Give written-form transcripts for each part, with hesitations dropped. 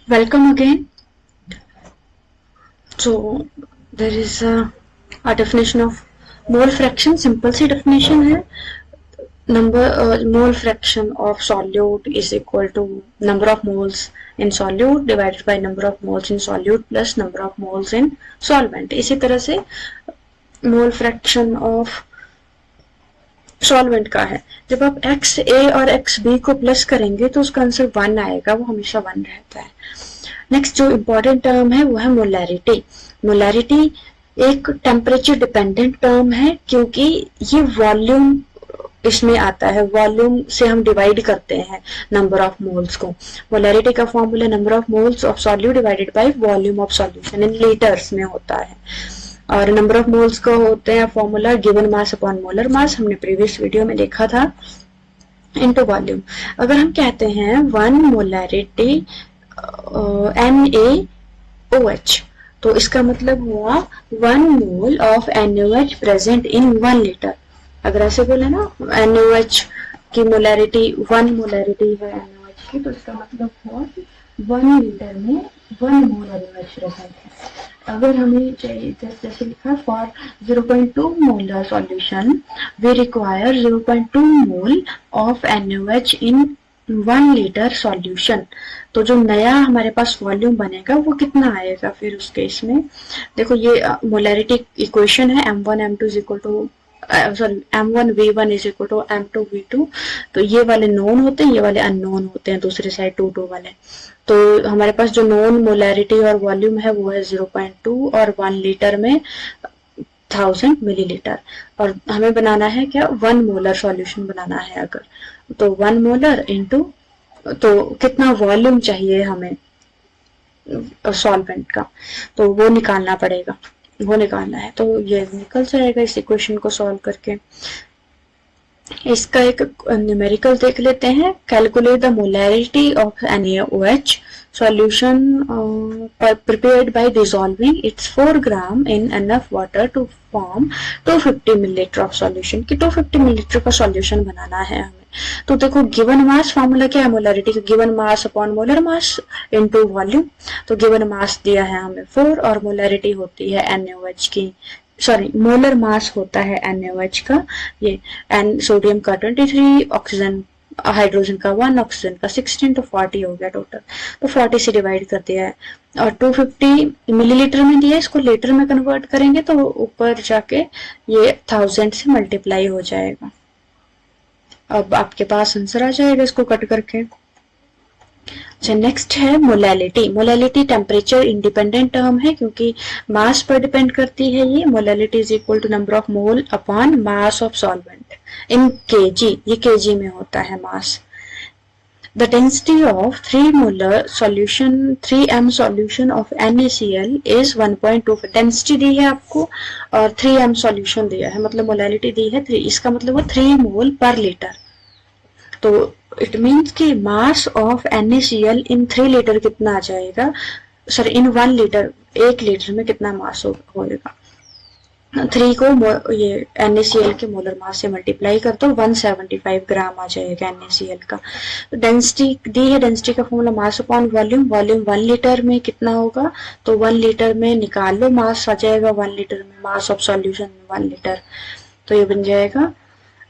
Welcome again. So there is a definition of mole fraction. Simple C definition है. Mole fraction of solute is equal to number of moles in solute divided by number of moles in solute plus number of moles in solvent. इसी तरह से mole fraction of solvent का है. जब आप x ए और x B को plus करेंगे तो उसका आंसर 1 आएगा, वो हमेशा 1 रहता है. नेक्स्ट जो इम्पोर्टेंट टर्म है वो है मोलैरिटी. मोलैरिटी एक टेम्परेचर डिपेंडेंट टर्म है क्योंकि ये वॉल्यूम इसमें आता है. वॉल्यूम से हम डिवाइड करते हैं नंबर ऑफ मोल्स को. मोलैरिटी का formula number of moles of solute divided by volume of solution in litres में होता है. और नंबर ऑफ मोल्स का होते हैं formula given mass upon molar mass, हमने प्रीवियस वीडियो में देखा था, इनटू वॉल्यूम. अगर हम कहते हैं 1 मोलैरिटी NaOH तो इसका मतलब हुआ 1 मोल of NaOH present in 1 litre. अगर ऐसे बोले ना NaOH की मोलैरिटी 1 मोलैरिटी है NaOH की, तो इसका मतलब हुआ कि 1 लीटर में 1 मोल NaOH प्रेजेंट है. अगर हमें चाहिए जैसे लिखा for 0.2 molar solution we require 0.2 mole of NaOH in 1 litre solution. तो जो नया हमारे पास वॉल्यूम बनेगा वो कितना आएगा फिर उस केस में. देखो ये मोलैरिटी इक्वेशन है M1 M2 is equal to M1 V1 is equal to M2 V2. तो ये वाले नोन होते हैं, ये वाले अननोन होते हैं दूसरे साइड 2 वाले. तो हमारे पास जो नोन मोलैरिटी और वॉल्यूम है वो है 0.2 और 1 लीटर में 1000 मिलीलीटर. और हमें बनाना है क्या 1 मोलर सॉल्यूशन बनाना है. अगर तो 1 मोलर इनटू तो कितना वॉल्यूम चाहिए हमें सॉल्वेंट का, तो वो निकालना पड़ेगा, वो निकालना है. तो ये निकल जाएगा इस इक्वेशन को सॉल्व करके. इसका एक न्यूमेरिकल देख लेते हैं. Calculate the molarity of NaOH solution prepared by dissolving its 4 gram in enough water to form 250 millilitre of solution. कि 250 मिलीलीटर का सॉल्यूशन बनाना है हमें. तो देखो गिवन मास फॉर्मूला क्या है मोलैरिटी का, given mass upon molar mass into volume. तो गिवन मास दिया है हमें 4 और मोलैरिटी होती है NaOH की, सॉरी मोलर मास होता है NaOH का ये, एन सोडियम का 23, ऑक्सीजन हाइड्रोजन का 1, ऑक्सीजन का 16, तो 40 हो गया टोटल. तो 40 से डिवाइड कर दिया है और 250 मिलीलीटर में दिया है, इसको लीटर में कन्वर्ट करेंगे तो ऊपर जाके ये 1000 से मल्टीप्लाई हो जाएगा. अब आपके पास आंसर आ जाएगा इसको कट करके. अच्छा नेक्स्ट है molality. Molality temperature independent term है क्योंकि मास पर डिपेंड करती है ये. Molality is equal to number of mole upon mass of solvent in kg. ये kg में होता है mass. The density of 3 molar solution 3m solution of NaCl is 1.2. Density दी है आपको और 3m सॉल्यूशन दिया है, मतलब मोलैलिटी दी है 3. इसका मतलब वो 3 मोल पर लीटर. तो इट मीन्स कि mass of NaCl in 3 litre कितना आ जाएगा, सॉरी इन 1 लीटर, 1 लीटर में कितना मास होगा. 3 को ये NaCl के मोलर मास से मल्टीप्लाई कर दो 175 ग्राम आ जाएगा NaCl का. तो डेंसिटी दी है, डेंसिटी का formula mass upon volume. Volume 1 litre में कितना होगा, तो 1 लीटर में निकाल लो मास आ जाएगा 1 लीटर में, मास ऑफ सॉल्यूशन 1 लीटर. तो ये बन जाएगा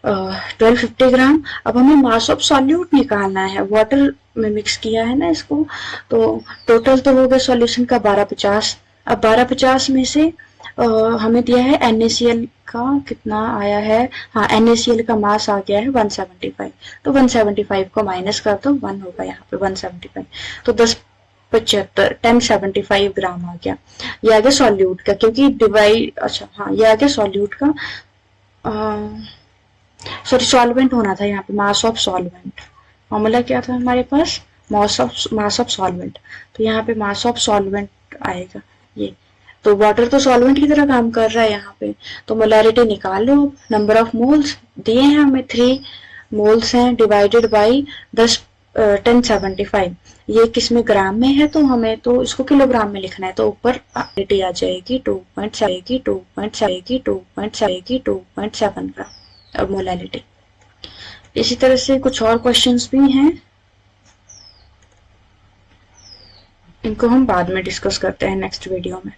1250 ग्राम. अब हमें मास ऑफ सॉल्यूट निकालना है, वाटर में मिक्स किया है ना इसको. तो टोटल तो हो गया सॉल्यूशन का 1250. अब 1250 में से हमें दिया है NaCl का कितना आया है, हाँ NaCl का मास आ गया है 175. तो 175 को माइनस कर दो 1 होगा यहाँ पे 175. तो 1075 1075 ग्राम आ गया. ये आ गया सॉल्यूट का, क्योंकि डिवाइड, अच्छा हाँ ये आ गया सॉल्यूट का, सॉरी सॉल्वेंट होना था यहाँ पे, मास ऑफ सॉल्वेंट. फॉर्मूला क्या था हमारे पास, मास ऑफ सॉल्वेंट. तो यहाँ पे मास ऑफ सॉल्वेंट आएगा ये. तो वाटर तो सॉल्वेंट की तरह काम कर रहा है यहाँ पे. तो मोलैरिटी निकाल लो. नंबर ऑफ मोल्स दिए हैं हमें 3 मोल्स हैं डिवाइडेड बाई 1075. ये किस में ग्राम में है, तो हमें तो इसको किलोग्राम में लिखना है. तो ऊपर मोलैरिटी आ जाएगी 2.7 ग्राम. अब मोलैरिटी इसी तरह से कुछ और क्वेश्चंस भी हैं. इनको हम बाद में डिस्कस करते हैं नेक्स्ट वीडियो में।